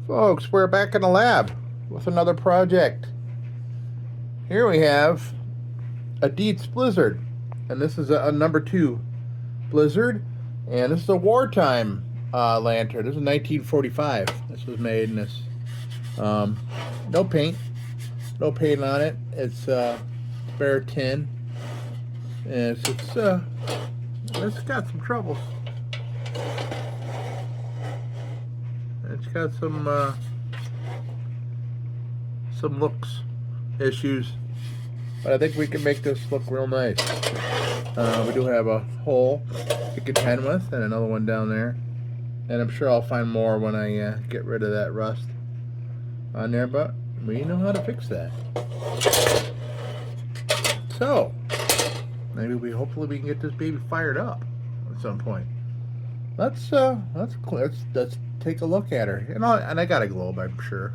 Folks, we're back in the lab with another project. Here we have a Dietz Blizzard, and this is a number 2 Blizzard, and this is a wartime lantern. This is 1945. This was made in this. No paint on it. It's spare tin, and it's got some troubles. It's got some looks issues, but I think we can make this look real nice. We do have a hole to contend with, and another one down there, and I'm sure I'll find more when I get rid of that rust on there. But we know how to fix that. So hopefully we can get this baby fired up at some point. Let's take a look at her. And I got a globe, I'm sure.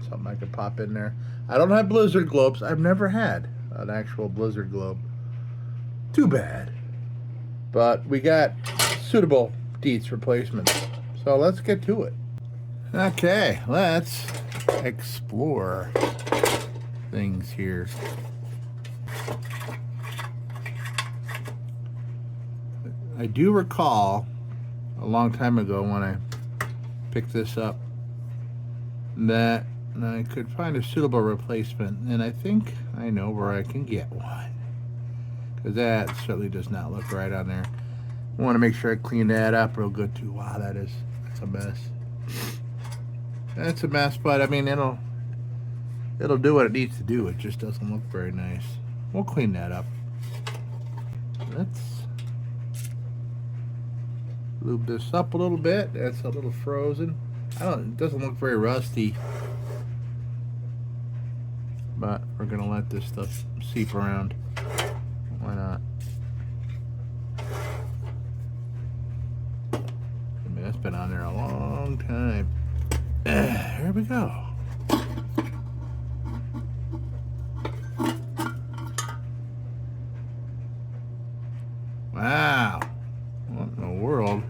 Something I could pop in there. I don't have blizzard globes. I've never had an actual blizzard globe. Too bad. But we got suitable Dietz replacements. So let's get to it. Okay, let's explore things here. I do recall a long time ago when I picked this up that I could find a suitable replacement, and I think I know where I can get one, because that certainly does not look right on there. I want to make sure I clean that up real good too. Wow, that's a mess. That's a mess, but I mean it'll do what it needs to do. It just doesn't look very nice. We'll clean that up. Let's lube this up a little bit. That's a little frozen. It doesn't look very rusty, but we're gonna let this stuff seep around. Why not? I mean, that's been on there a long time. Here we go. Wow. What in the world?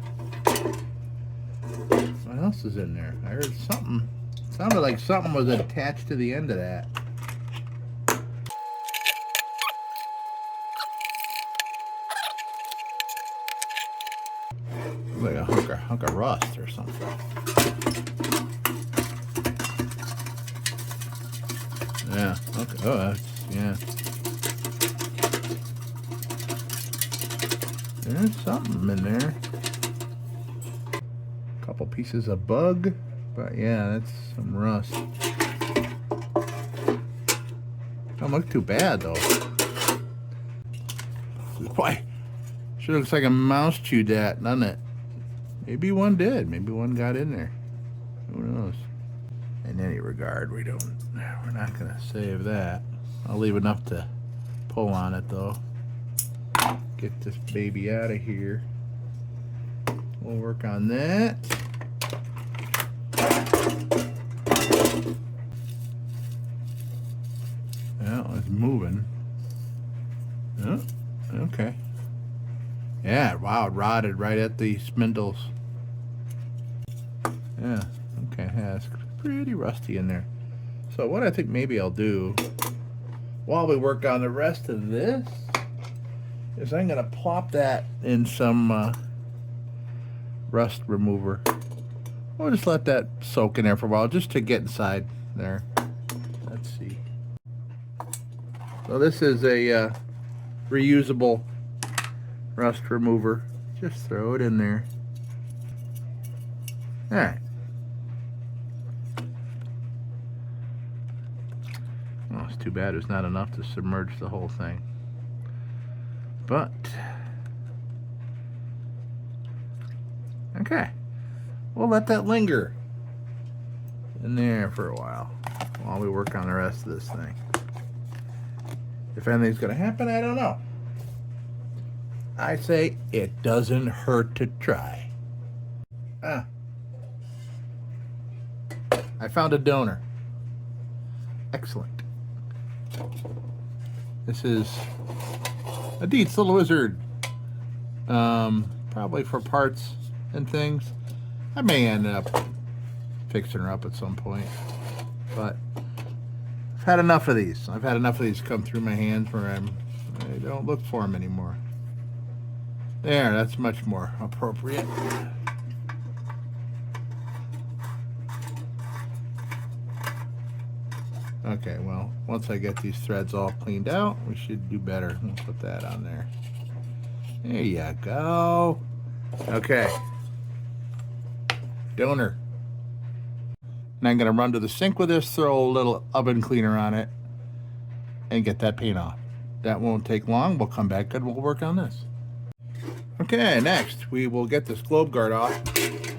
What else is in there? I heard something. It sounded like something was attached to the end of that. Like a hunk of rust or something. Yeah. Okay. Oh, yeah. There's something in there. A couple pieces of bug, but yeah, that's some rust. Don't look too bad though. Boy, sure looks like a mouse chewed that, doesn't it? Maybe one did. Maybe one got in there. Who knows? In any regard, we're not gonna save that. I'll leave enough to pull on it though. Get this baby out of here. We'll work on that. Well, it's moving. Oh, okay. Yeah, wow, it rotted right at the spindles. Yeah, okay, yeah, it's pretty rusty in there. So what I think maybe I'll do while we work on the rest of this is I'm going to plop that in some rust remover. We'll just let that soak in there for a while just to get inside there. Let's see. So this is a reusable rust remover. Just throw it in there. Alright. Well, it's too bad there's not enough to submerge the whole thing. But okay, we'll let that linger in there for a while we work on the rest of this thing. If anything's gonna happen, I don't know. I say it doesn't hurt to try. I found a donor. Excellent. This is a Dietz little wizard. Probably for parts and things. I may end up fixing her up at some point. But I've had enough of these. I've had enough of these come through my hands where I don't look for them anymore. There, that's much more appropriate. Okay, well, once I get these threads all cleaned out, we should do better. We'll put that on there. There you go. Okay. Donor. And I'm going to run to the sink with this, throw a little oven cleaner on it, and get that paint off. That won't take long. We'll come back and we'll work on this. Okay, next we will get this globe guard off.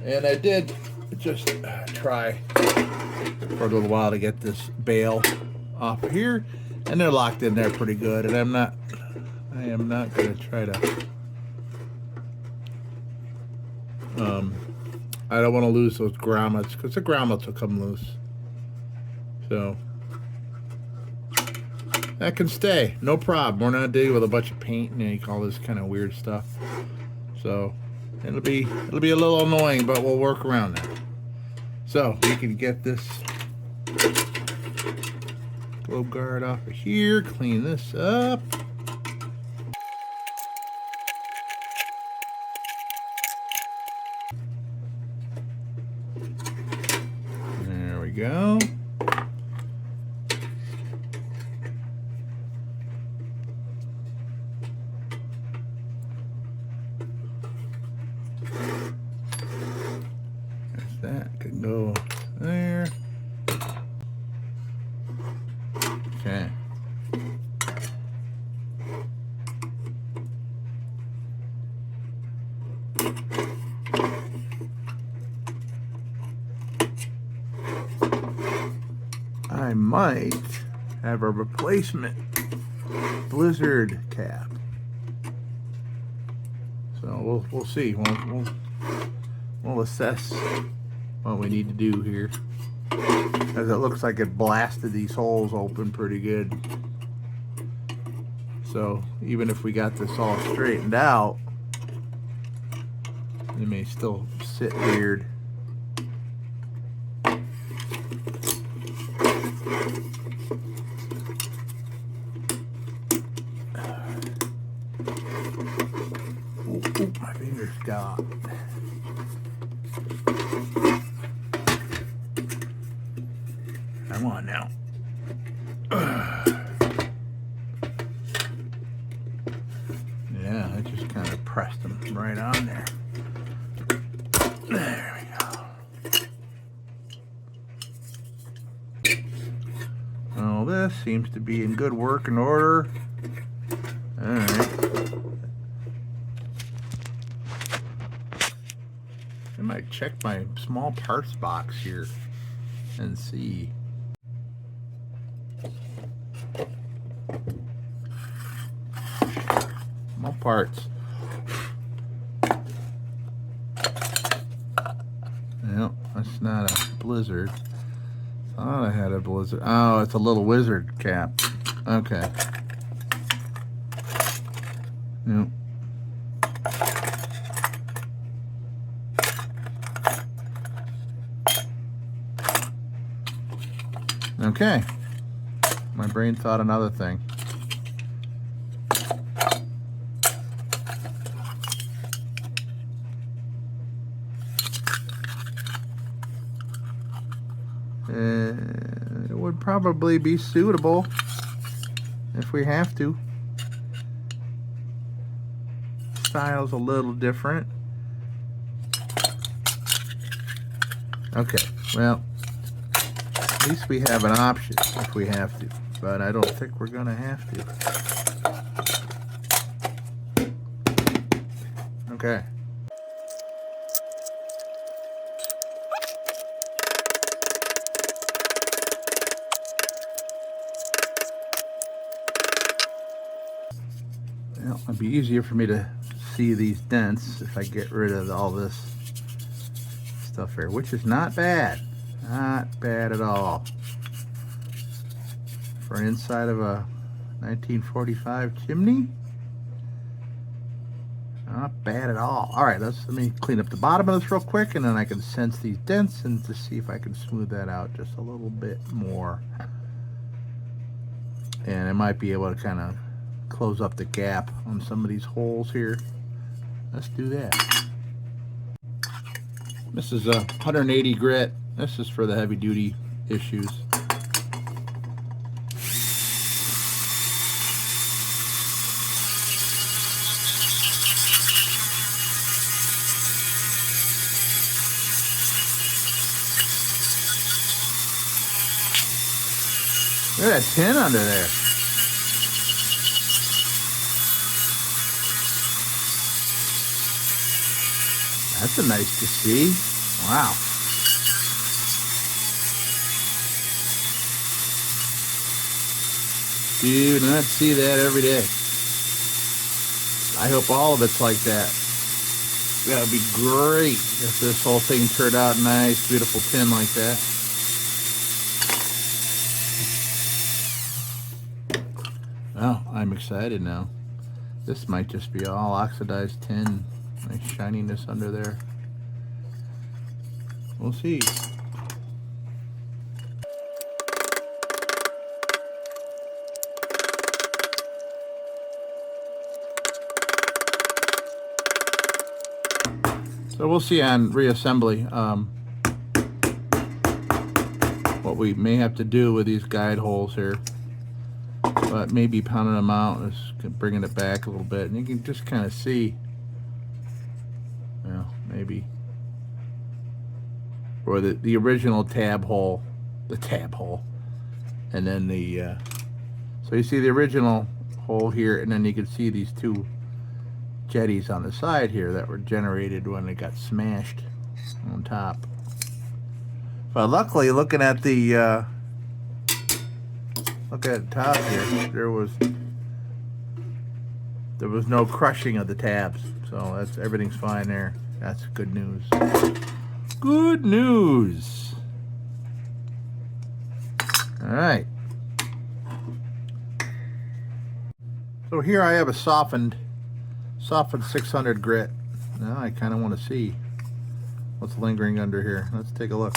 And I did just try for a little while to get this bail off here, and they're locked in there pretty good. And I am not going to try to I don't want to lose those grommets, because the grommets will come loose. So that can stay, no problem. We're not dealing with a bunch of paint and ink, all this kind of weird stuff. So it'll be a little annoying, but we'll work around that. So we can get this globe guard off of here, clean this up. There we go. That can go there. Okay. I might have a replacement blizzard cap. So we'll see. We'll assess what we need to do here, as it looks like it blasted these holes open pretty good. So even if we got this all straightened out, it may still sit weird. Ooh, my fingers got. Come on now. Yeah, I just kind of pressed them right on there. There we go. Well, this seems to be in good working order. All right. I might check my small parts box here and see. Small parts. No, that's not a blizzard. Thought I had a blizzard. Oh, it's a little wizard cap. Okay. Yep. Okay. My brain thought another thing. It would probably be suitable if we have to. Style's a little different. Okay, well, at least we have an option if we have to, but I don't think we're gonna have to. Okay. Well, it'd be easier for me to see these dents if I get rid of all this stuff here, which is not bad. Not bad at all. For an inside of a 1945 chimney, Not bad at all. All right, let me clean up the bottom of this real quick, and then I can sense these dents and to see if I can smooth that out just a little bit more. And I might be able to kind of close up the gap on some of these holes here. Let's do that. This is a 180 grit. This is for the heavy duty issues. Look at that tin under there. That's a nice to see. Wow. Do not see that every day. I hope all of it's like that. That would be great if this whole thing turned out nice, beautiful tin like that. Oh, I'm excited now. This might just be all oxidized tin. Nice shininess under there. We'll see. So we'll see on reassembly what we may have to do with these guide holes here. But maybe pounding them out is bringing it back a little bit, and you can just kind of see, well, maybe, or the original tab hole, and then the so you see the original hole here, and then you can see these two jetties on the side here that were generated when it got smashed on top. But luckily, looking at the look at the top here, there was no crushing of the tabs, so that's everything's fine there. That's good news. Good news. All right. So here I have a softened 600 grit. Now I kind of want to see what's lingering under here. Let's take a look.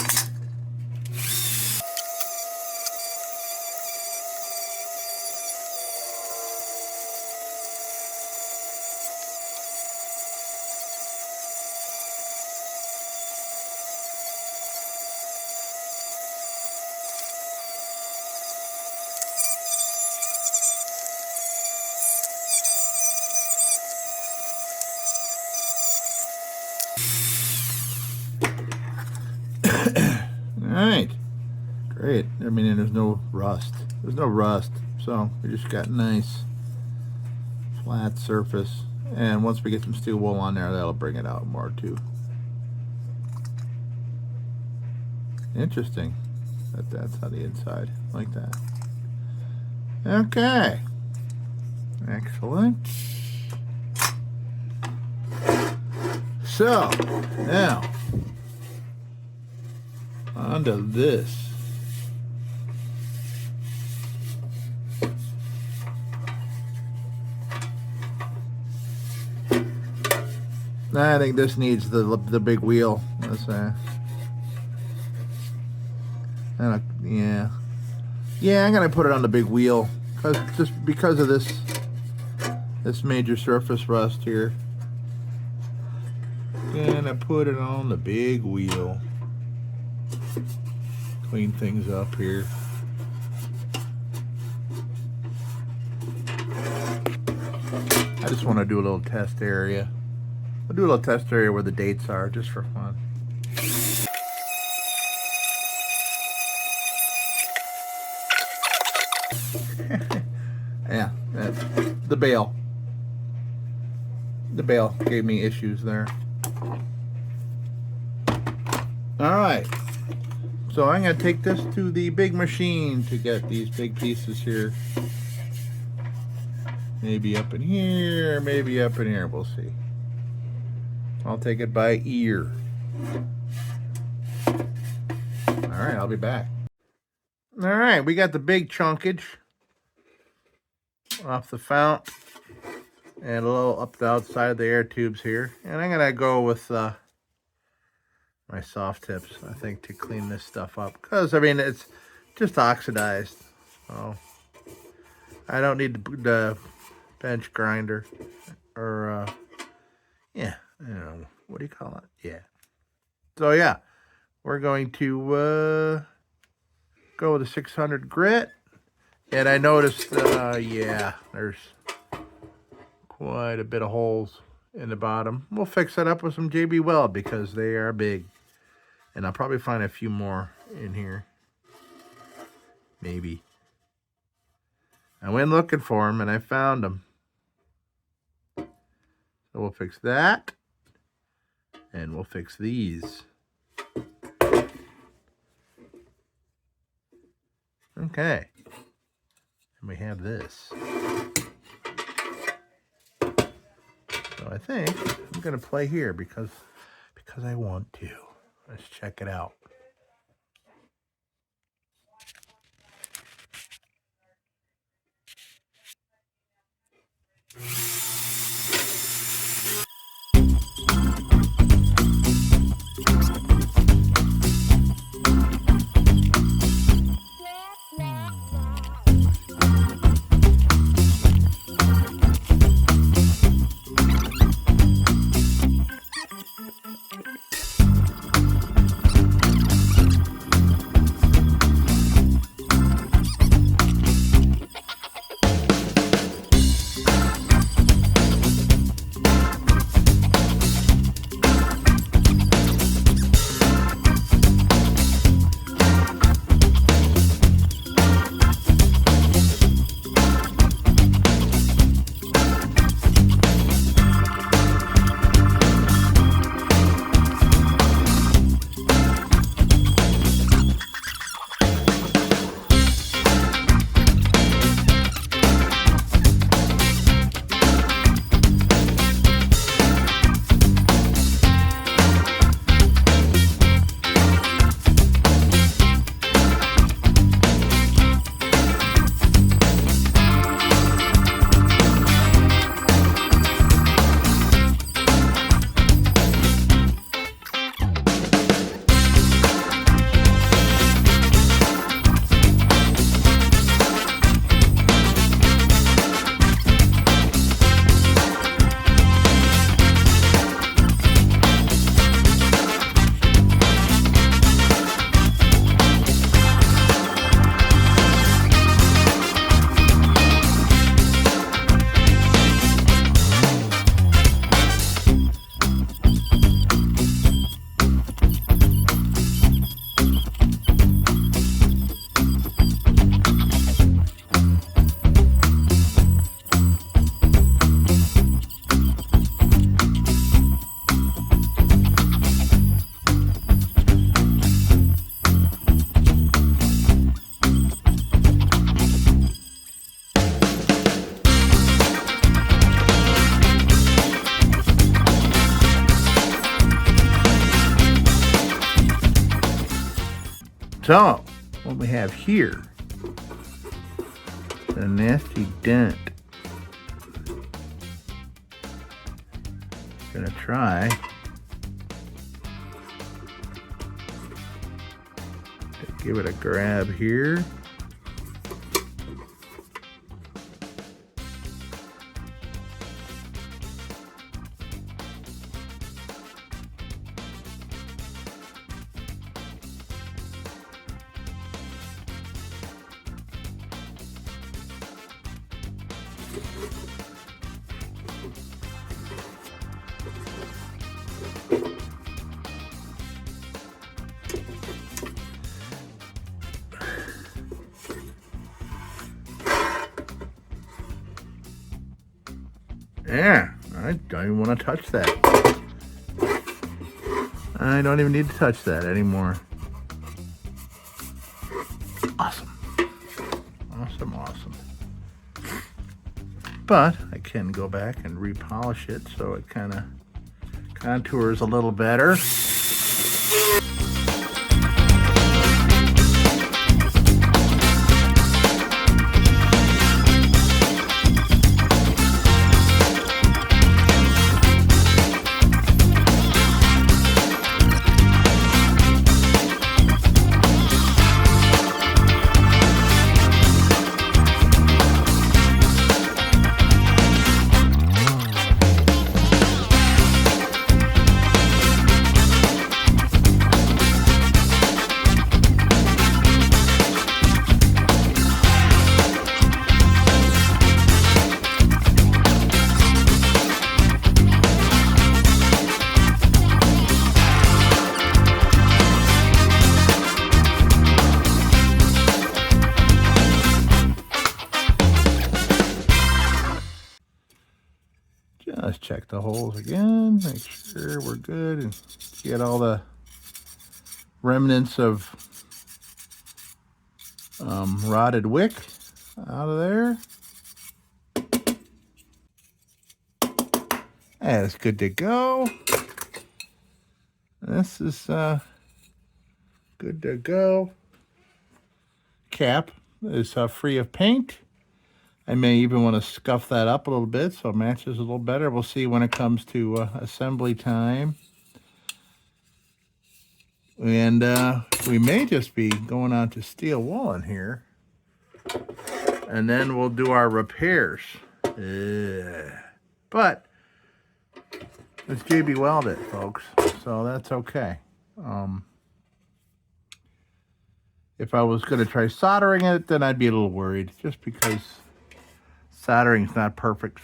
Alright, great. I mean, there's no rust. So we just got nice flat surface. And once we get some steel wool on there, that'll bring it out more too. Interesting. That's on the inside, like that. Okay. Excellent. So, now, onto this. I think this needs the big wheel. Let's yeah, I'm gonna put it on the big wheel because of this major surface rust here. Gonna put it on the big wheel. Clean things up here. I just want to do a little test area. I'll do a little test area where the dates are, just for fun. Yeah, that's the bail. The bail gave me issues there. Alright, so I'm going to take this to the big machine to get these big pieces here. Maybe up in here, maybe up in here, we'll see. I'll take it by ear. Alright, I'll be back. Alright, we got the big chunkage off the fount. and a little up the outside of the air tubes here. And I'm gonna go with my soft tips, I think, to clean this stuff up, because I mean it's just oxidized. So I don't need the bench grinder, or yeah, I don't know, what do you call it? Yeah. So yeah, we're going to go with a 600 grit. And I noticed, yeah, there's quite a bit of holes in the bottom. We'll fix that up with some JB Weld because they are big. And I'll probably find a few more in here. Maybe. I went looking for them and I found them. So we'll fix that. And we'll fix these. Okay. And we have this. So I think I'm going to play here because I want to. Let's check it out. So, what we have here, a nasty dent. Gonna try to give it a grab here. Yeah, I don't even want to touch that. I don't even need to touch that anymore. Awesome. Awesome, awesome. But I can go back and repolish it so it kind of contours a little better. holes again. Make sure we're good and get all the remnants of rotted wick out of there. That's good to go. This is good to go. Cap is free of paint. I may even want to scuff that up a little bit so it matches a little better. We'll see when it comes to assembly time. And we may just be going on to steel wool in here. And then we'll do our repairs. But it's JB welded, folks, so that's okay. If I was going to try soldering it, then I'd be a little worried, just because soldering's not perfect.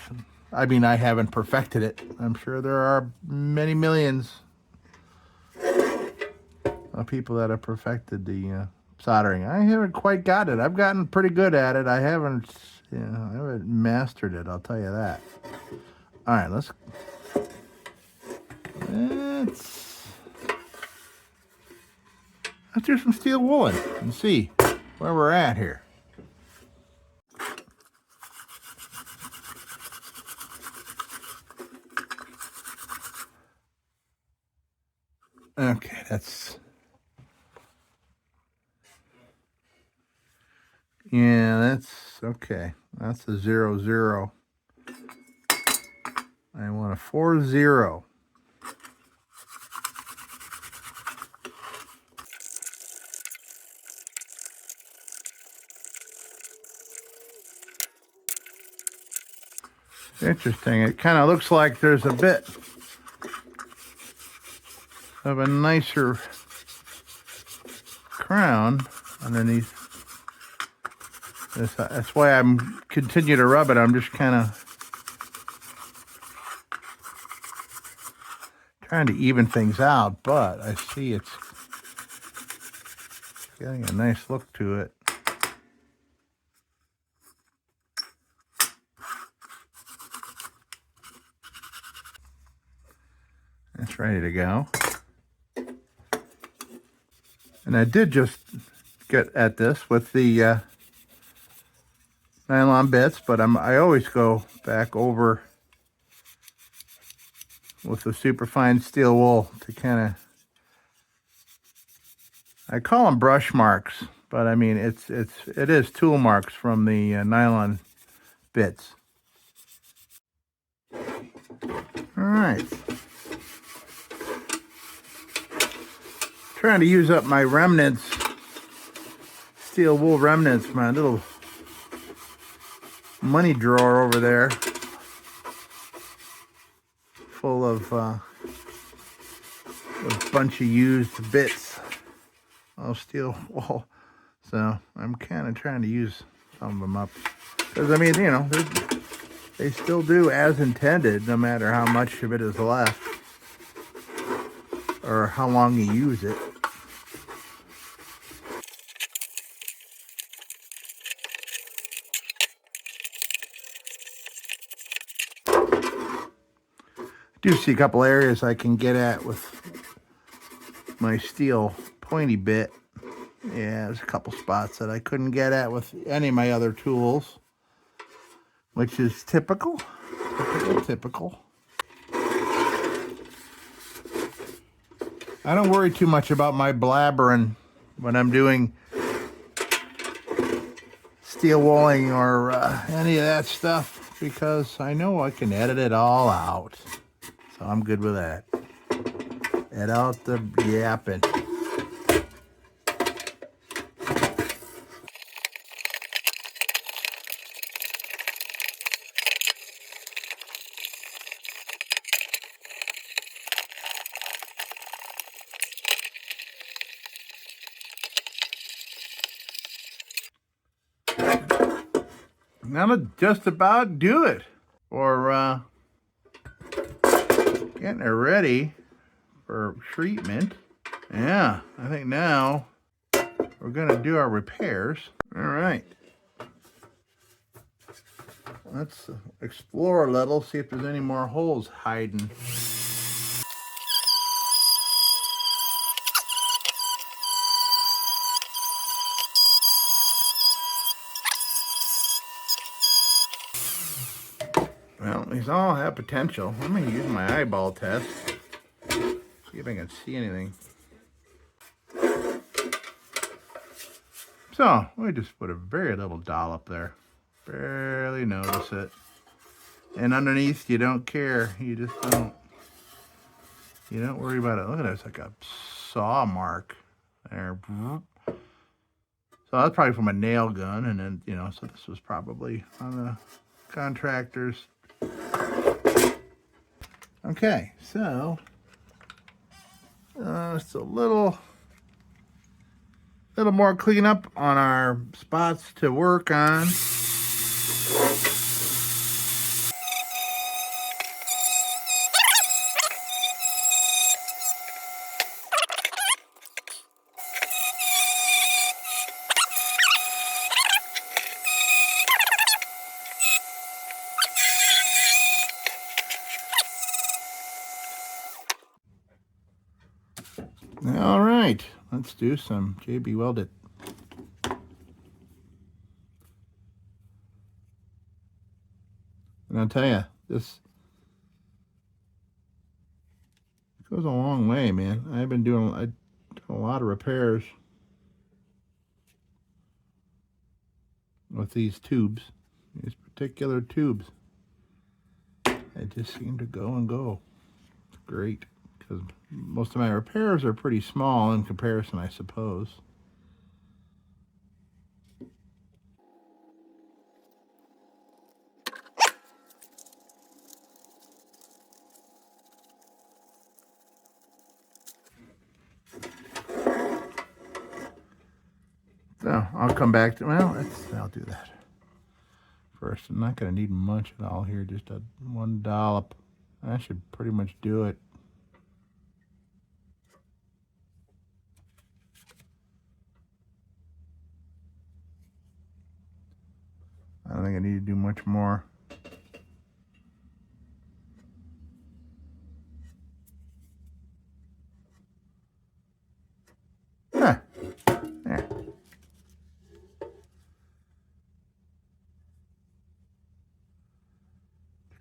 I mean, I haven't perfected it. I'm sure there are many millions of people that have perfected the soldering. I haven't quite got it. I've gotten pretty good at it. I haven't mastered it, I'll tell you that. All right, let's do some steel wooling and see where we're at here. Okay, that's okay. That's a 0, 0. I want a 4, 0. Interesting. It kind of looks like there's a bit of a nicer crown underneath this. That's why I'm continue to rub it. I'm just kind of trying to even things out, but I see it's getting a nice look to it. It's ready to go. And I did just get at this with the nylon bits, but I always go back over with the superfine steel wool to kind of, I call them brush marks, but I mean it is tool marks from the nylon bits. All right. Trying to use up my remnants, steel wool remnants, my little money drawer over there, full of a bunch of used bits of steel wool. So I'm kind of trying to use some of them up, because I mean, you know, they still do as intended, no matter how much of it is left or how long you use it. Do see a couple areas I can get at with my steel pointy bit. Yeah, there's a couple spots that I couldn't get at with any of my other tools, which is typical. I don't worry too much about my blabbering when I'm doing steel wooling or any of that stuff, because I know I can edit it all out. So I'm good with that. Edit out the yapping. That'll just about do it for getting it ready for treatment. Yeah, I think now we're gonna do our repairs. All right. Let's explore a little, see if there's any more holes hiding. Well, these all have potential. I'm going to use my eyeball test. See if I can see anything. So, we just put a very little dollop there. Barely notice it. And underneath, you don't care. You just don't. You don't worry about it. Look at it. It's like a saw mark there. So that's probably from a nail gun. And then, you know, so this was probably on the contractor's. Okay, so it's a little more cleanup on our spots to work on. All right, let's do some JB Welded. And I'll tell you, this goes a long way, man. I've been doing a lot of repairs with these tubes, these particular tubes. They just seem to go and go. It's great, because most of my repairs are pretty small in comparison, I suppose. So I'll come back to, well, I'll do that first. I'm not going to need much at all here, just one dollop. That should pretty much do it. I don't think I need to do much more. Huh. There.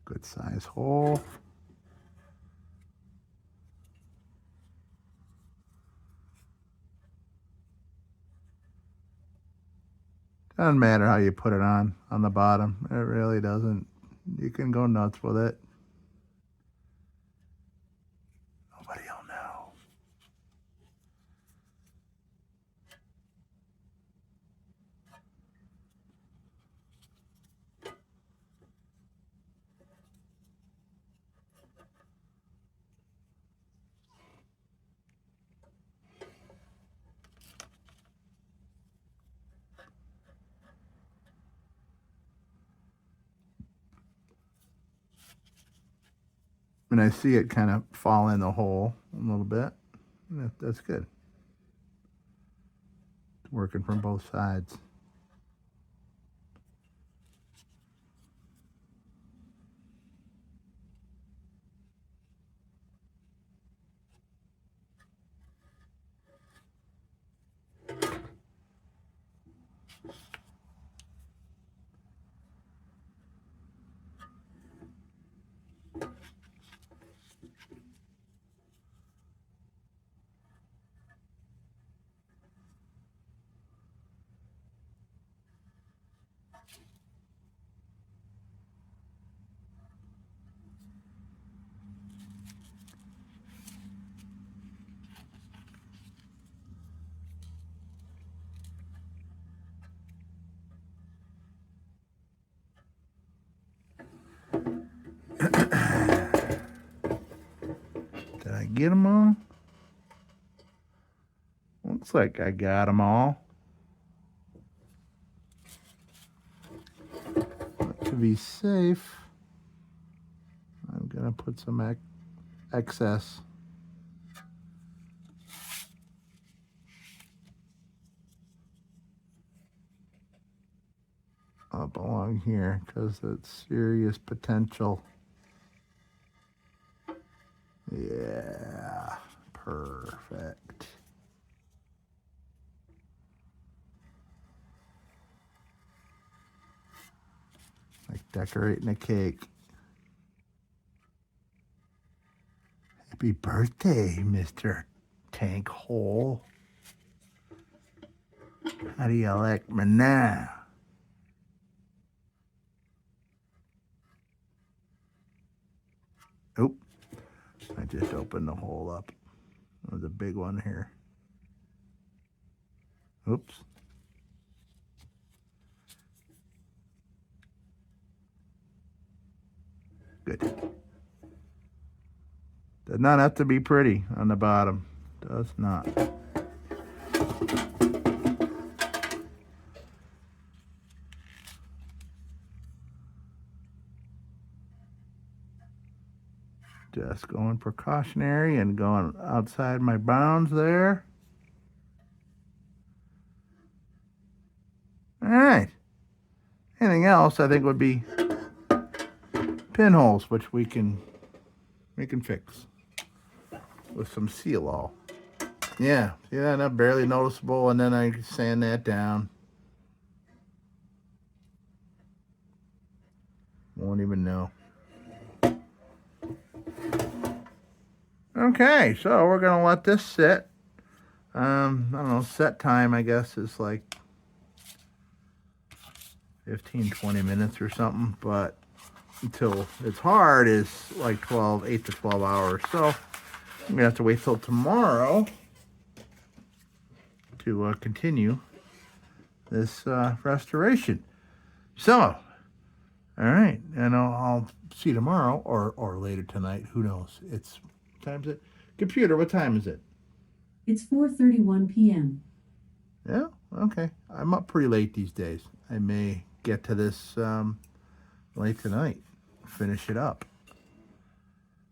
Good size hole. Doesn't matter how you put it on the bottom. It really doesn't. You can go nuts with it. Nobody will know. And I see it kind of fall in the hole a little bit. That's good. It's working from both sides. Did I get them all? Looks like I got them all. But to be safe, I'm gonna put some excess up along here because it's serious potential. Yeah, perfect. Like decorating a cake. Happy birthday, Mr. Tank Hole. How do you like me now? Oop. I just opened the hole up. There's a big one here. Oops. Good. Does not have to be pretty on the bottom. Does not. Just going precautionary and going outside my bounds there. All right. Anything else I think would be pinholes, which we can fix with some seal-all. Yeah, see that? Not barely noticeable, and then I sand that down. Won't even know. Okay, so we're gonna let this sit. I don't know, set time I guess is like 15-20 minutes or something, but until it's hard is like 8 to 12 hours. So I'm gonna have to wait till tomorrow to continue this restoration. So, all right, and I'll see you tomorrow or later tonight. Who knows? It's time's it? Computer, what time is it? It's 4:31 p.m. Yeah, okay. I'm up pretty late these days. I may get to this late tonight. Finish it up.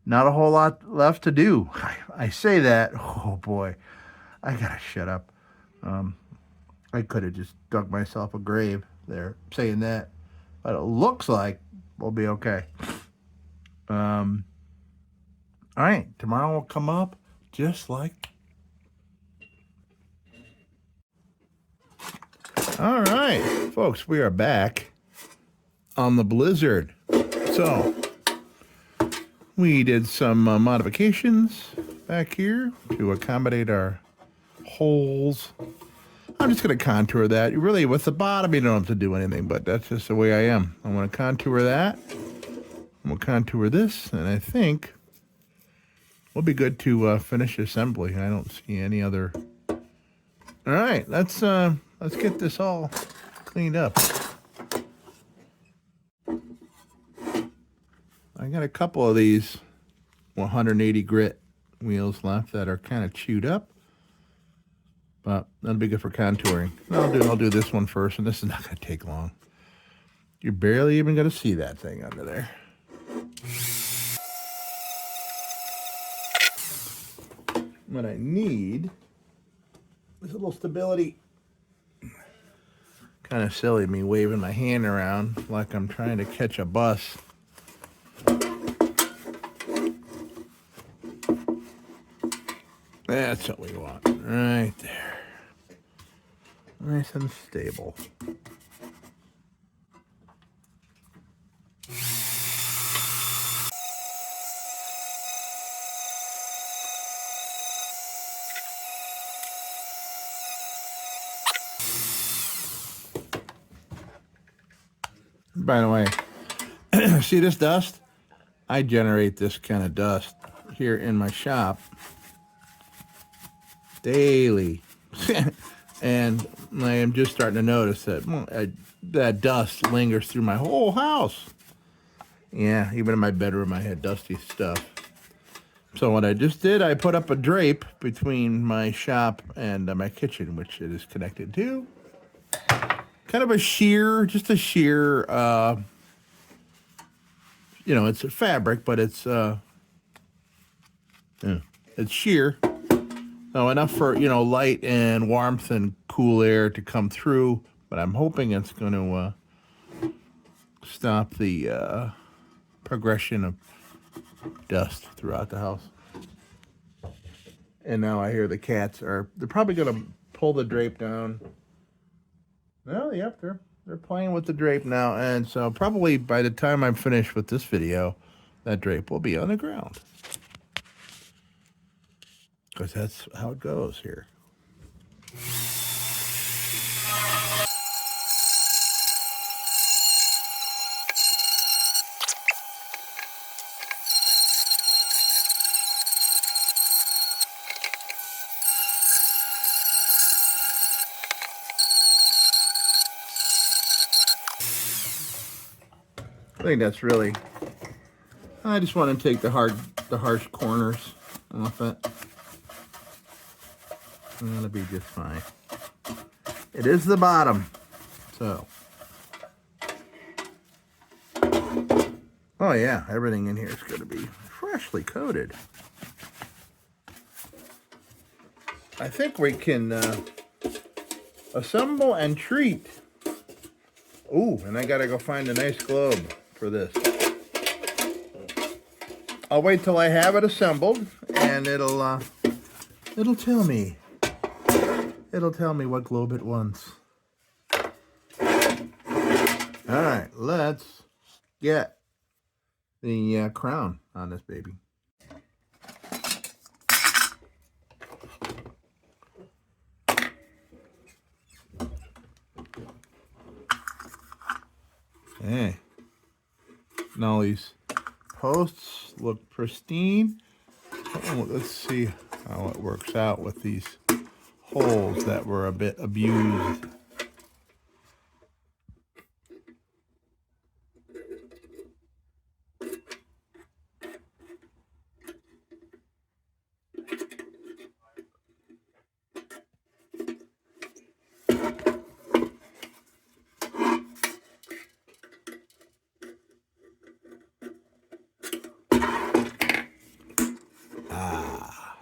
Not a whole lot left to do. I say that. Oh boy, I gotta shut up. I could have just dug myself a grave there saying that, but it looks like we'll be okay. All right, tomorrow will come up just like. All right, folks, we are back on the blizzard. So we did some modifications back here to accommodate our holes. I'm just going to contour that. Really, with the bottom, you don't have to do anything, but that's just the way I am. I'm going to contour that. We'll contour this, and I think we'll be good to finish assembly. I don't see any other. All right, let's get this all cleaned up. I got a couple of these 180 grit wheels left that are kind of chewed up, but that'll be good for contouring. I'll do this one first, and this is not going to take long. You're barely even going to see that thing under there. What I need is a little stability. Kind of silly me waving my hand around like I'm trying to catch a bus. That's what we want, right there. Nice and stable. By the way, see this dust? I generate this kind of dust here in my shop daily. And I am just starting to notice that that dust lingers through my whole house. Yeah, even in my bedroom I had dusty stuff. So what I just did, I put up a drape between my shop and my kitchen, which it is connected to. Kind of just a sheer, it's a fabric, but it's sheer. So enough for, light and warmth and cool air to come through, but I'm hoping it's going to stop the progression of dust throughout the house. And now I hear the cats they're probably gonna pull the drape down. Well, yep, they're playing with the drape now, and so probably by the time I'm finished with this video, that drape will be on the ground. Because that's how it goes here. I think that's really, I just want to take the harsh corners off it. And that'll be just fine. It is the bottom, so. Oh yeah, everything in here is going to be freshly coated. I think we can assemble and treat. Ooh, and I gotta go find a nice globe for this. I'll wait till I have it assembled, and it'll tell me. It'll tell me what globe it wants. All right, let's get the crown on this baby. Okay. Now these posts look pristine. Oh, let's see how it works out with these holes that were a bit abused.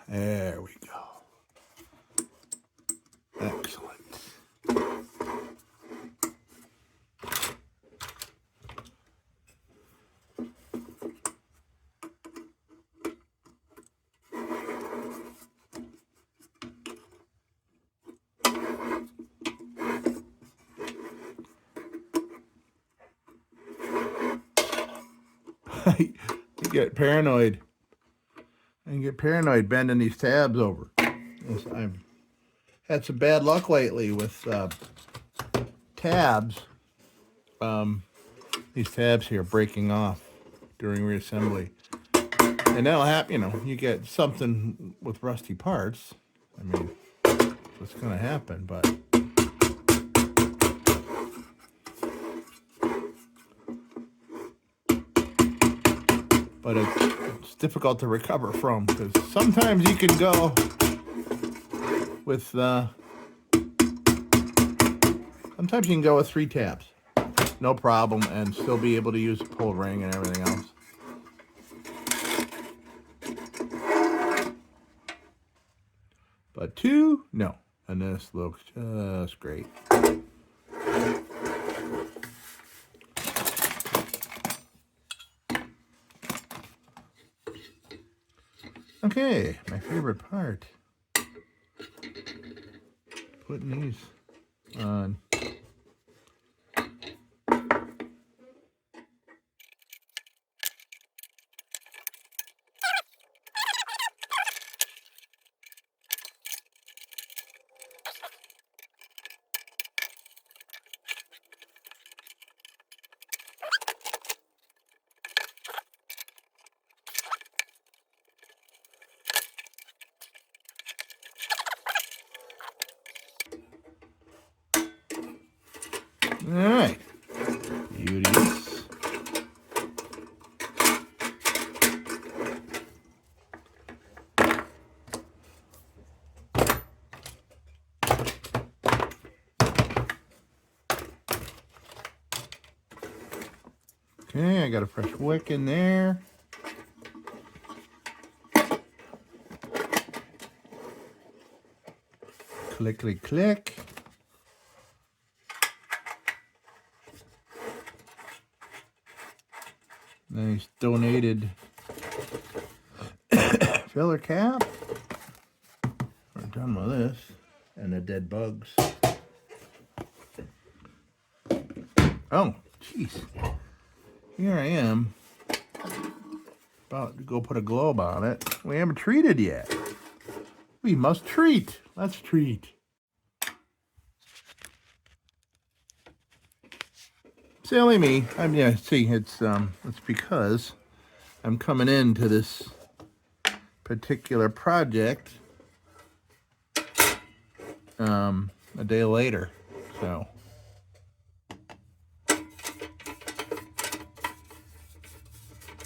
There we go. Excellent. You get paranoid. And get paranoid bending these tabs over. I've had some bad luck lately with tabs. These tabs here breaking off during reassembly. And that'll happen, you know, you get something with rusty parts. I mean, what's going to happen, but... But it's difficult to recover from, because sometimes you can go with sometimes you can go with 3 tabs, no problem, and still be able to use a pull ring and everything else. But 2, no, and this looks just great. Okay, my favorite part. Putting these on. All right, beauties. Okay, I got a fresh wick in there. Click, click, click. donated filler cap. We're done with this. And the dead bugs. Oh, jeez. Here I am. About to go put a globe on it. We haven't treated yet. We must treat. Let's treat. Silly me. See, it's because I'm coming into this particular project a day later. So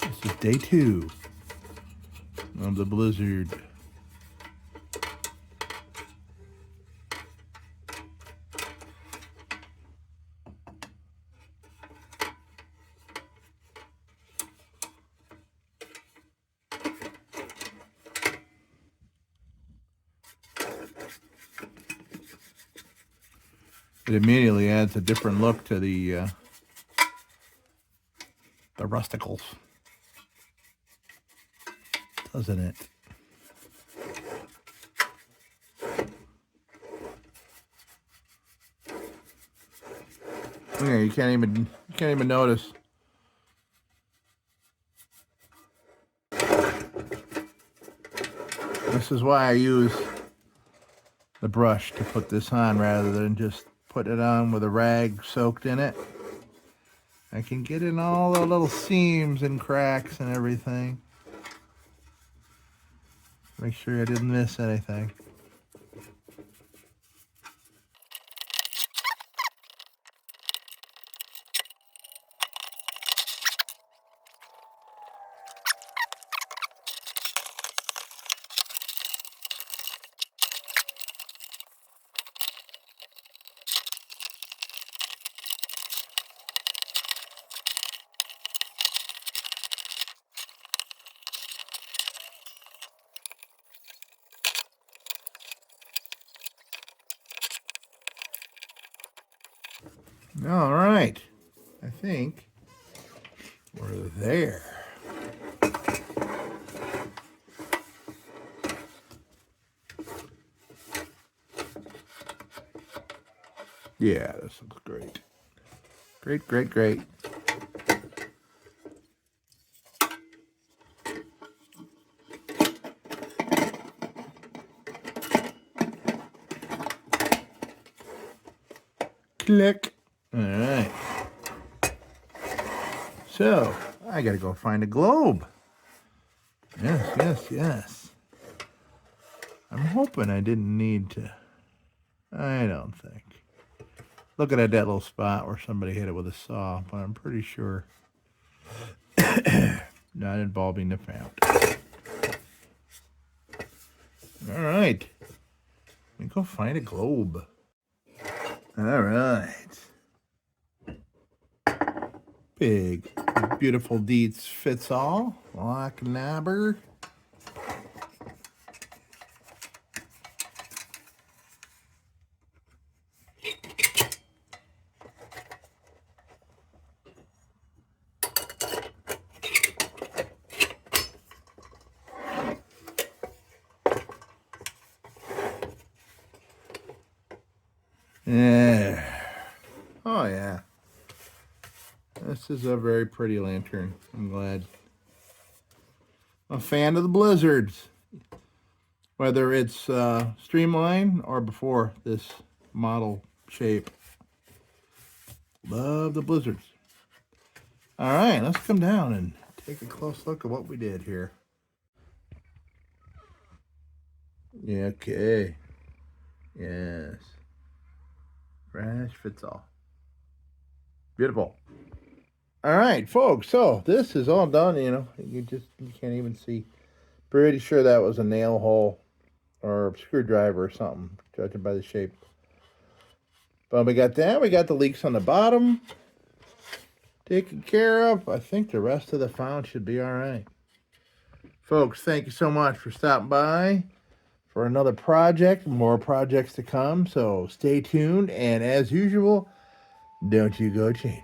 this is day 2 of the blizzard. It immediately adds a different look to the rusticles, doesn't it? Yeah, you can't even notice. This is why I use the brush to put this on rather than just put it on with a rag soaked in it. I can get in all the little seams and cracks and everything. Make sure I didn't miss anything. All right, I think we're there. Yeah, this looks great. Great, great, great. Click. All right. So, I gotta go find a globe. Yes, yes, yes. I'm hoping I didn't need to. I don't think. Looking at that little spot where somebody hit it with a saw, but I'm pretty sure not involving the found. All right. Let me go find a globe. All right. Big, beautiful Dietz fits all. Lock knobber. Yeah. Oh, yeah. This is a very pretty lantern. I'm glad. I'm a fan of the blizzards. Whether it's streamline or before this model shape. Love the blizzards. All right, let's come down and take a close look at what we did here. Yeah, okay. Yes. Crash fits all. Beautiful. All right, folks. So this is all done. You can't even see. Pretty sure that was a nail hole or a screwdriver or something, judging by the shape. But we got that. We got the leaks on the bottom taken care of. I think the rest of the found should be all right. Folks, thank you so much for stopping by for another project. More projects to come, so stay tuned. And as usual, don't you go change.